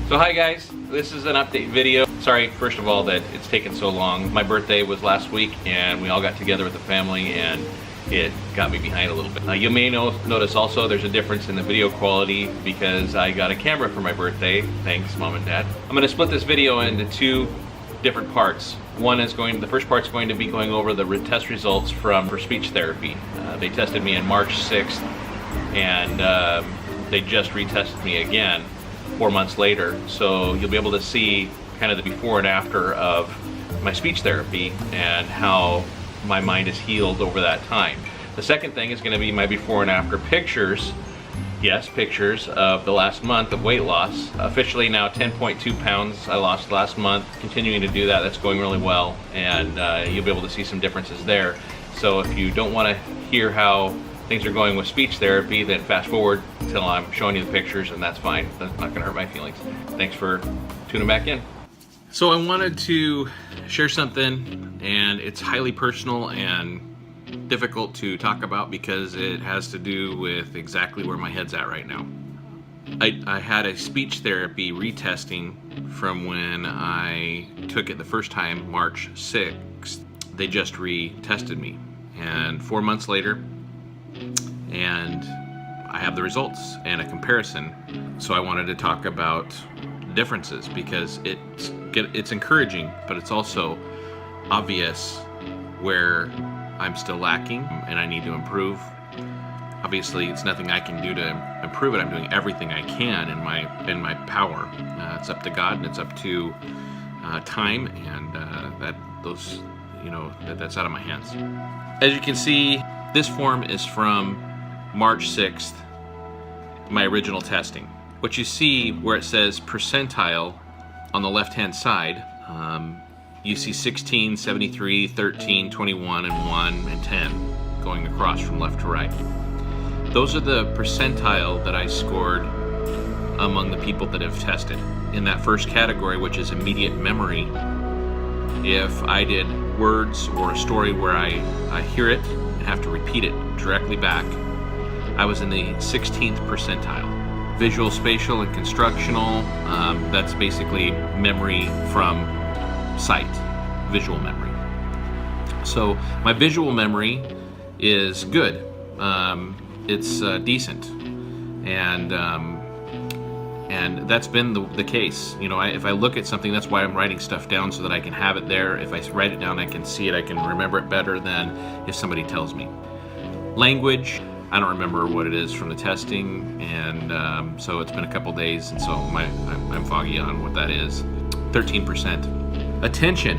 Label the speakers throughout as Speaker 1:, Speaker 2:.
Speaker 1: So hi guys, this is an update video. Sorry, first of all, that it's taken so long. My birthday was last week and we all got together with the family and it got me behind a little bit. You may notice also there's a difference in the video quality because I got a camera for my birthday. Thanks, Mom and Dad. I'm gonna split this video into two different parts. The first part's going to be going over the retest results for speech therapy. They tested me on March 6th and they just retested me again 4 months later. So you'll be able to see kind of the before and after of my speech therapy and how my mind is healed over that time. The second thing is going to be my before and after pictures. Yes, pictures of the last month of weight loss. Officially now 10.2 pounds I lost last month. Continuing to do that, that's going really well, and you'll be able to see some differences there. So if you don't want to hear how things are going with speech therapy, then fast forward till I'm showing you the pictures, and that's fine. That's not going to hurt my feelings. Thanks for tuning back in. So I wanted to share something, and it's highly personal and difficult to talk about because it has to do with exactly where my head's at right now. I had a speech therapy retesting from when I took it the first time, March 6th. They just retested me, and 4 months later, and I have the results and a comparison. So I wanted to talk about differences because it's encouraging, but it's also obvious where I'm still lacking and I need to improve. Obviously, it's nothing I can do to improve it. I'm doing everything I can in my power. It's up to God and it's up to time, and that's out of my hands. As you can see, this form is from March 6th, my original testing. What you see where it says percentile on the left-hand side, you see 16, 73, 13, 21, and 1, and 10 going across from left to right. Those are the percentile that I scored among the people that have tested. In that first category, which is immediate memory, if I did words or a story where I hear it and have to repeat it directly back, I was in the 16th percentile. Visual, spatial, and constructional, that's basically memory from sight, visual memory. So my visual memory is good. It's decent, and that's been the case. You know, if I look at something, that's why I'm writing stuff down, so that I can have it there. If I write it down, I can see it, I can remember it better than if somebody tells me. Language, I don't remember what it is from the testing, and so it's been a couple days, and so I'm foggy on what that is. 13%. Attention,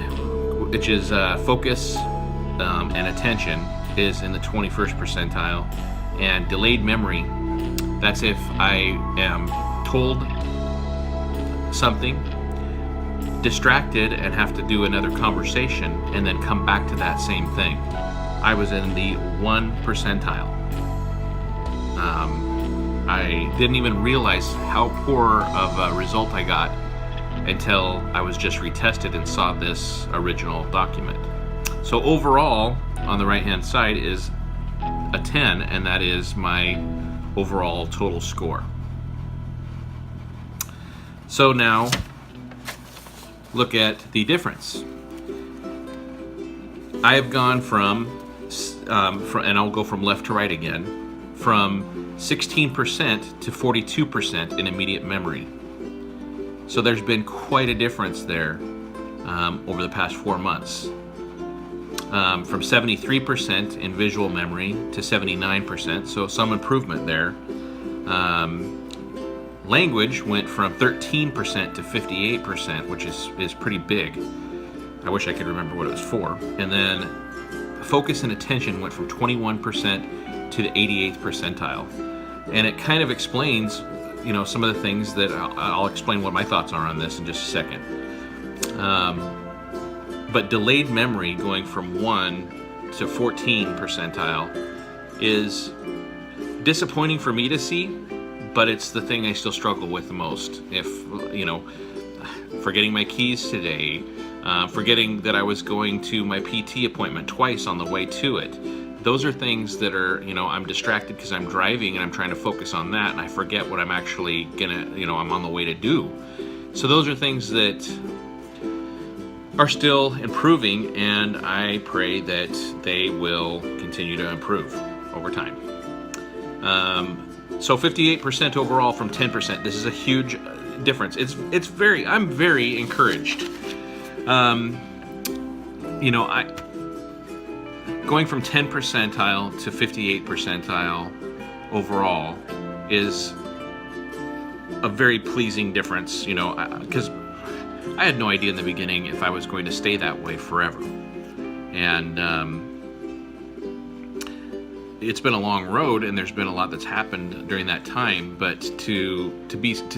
Speaker 1: which is focus and attention, is in the 21st percentile. And delayed memory, that's if I am told something, distracted, and have to do another conversation and then come back to that same thing. I was in the 1 percentile. I didn't even realize how poor of a result I got until I was just retested and saw this original document. So overall, on the right-hand side is a 10, and that is my overall total score. So now, look at the difference. I have gone from, and I'll go from left to right again, from 16% to 42% in immediate memory. So there's been quite a difference there over the past 4 months. From 73% in visual memory to 79%, so some improvement there. Language went from 13% to 58%, which is pretty big. I wish I could remember what it was for. And then focus and attention went from 21% to the 88th percentile. And it kind of explains, you know, some of the things that I'll explain what my thoughts are on this in just a second. But delayed memory going from 1 to 14 percentile is disappointing for me to see, but it's the thing I still struggle with the most. If, you know, forgetting my keys today, forgetting that I was going to my PT appointment twice on the way to it. Those are things that are, you know, I'm distracted because I'm driving and I'm trying to focus on that, and I forget what I'm actually gonna, you know, I'm on the way to do. So those are things that are still improving, and I pray that they will continue to improve over time. So 58% overall from 10%. This is a huge difference. I'm very encouraged. You know, going from 10 percentile to 58 percentile overall is a very pleasing difference, you know, because I had no idea in the beginning if I was going to stay that way forever. And it's been a long road, and there's been a lot that's happened during that time, but to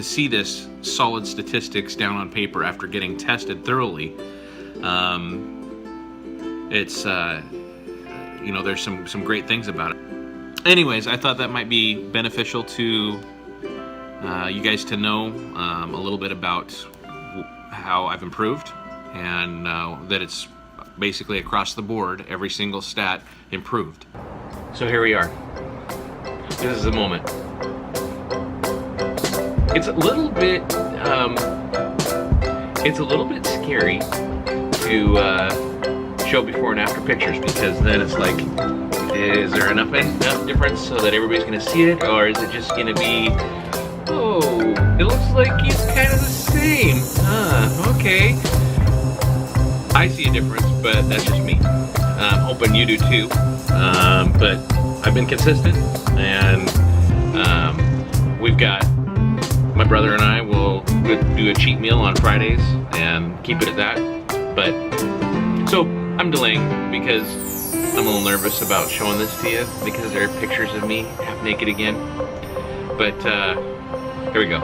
Speaker 1: see this solid statistics down on paper after getting tested thoroughly, it's you know, there's some great things about it. Anyways, I thought that might be beneficial to you guys to know a little bit about how I've improved, and that it's basically across the board, every single stat improved. So here we are. This is the moment. It's a little bit scary to show before and after pictures, because then it's like, is there enough difference so that everybody's gonna see it, or is it just gonna be, oh, it looks like he's kind of the same. Okay. I see a difference, but that's just me. I'm hoping you do too. But I've been consistent, and we've got, my brother and I will do a cheat meal on Fridays and keep it at that. But so I'm delaying because I'm a little nervous about showing this to you, because there are pictures of me half naked again. But here we go.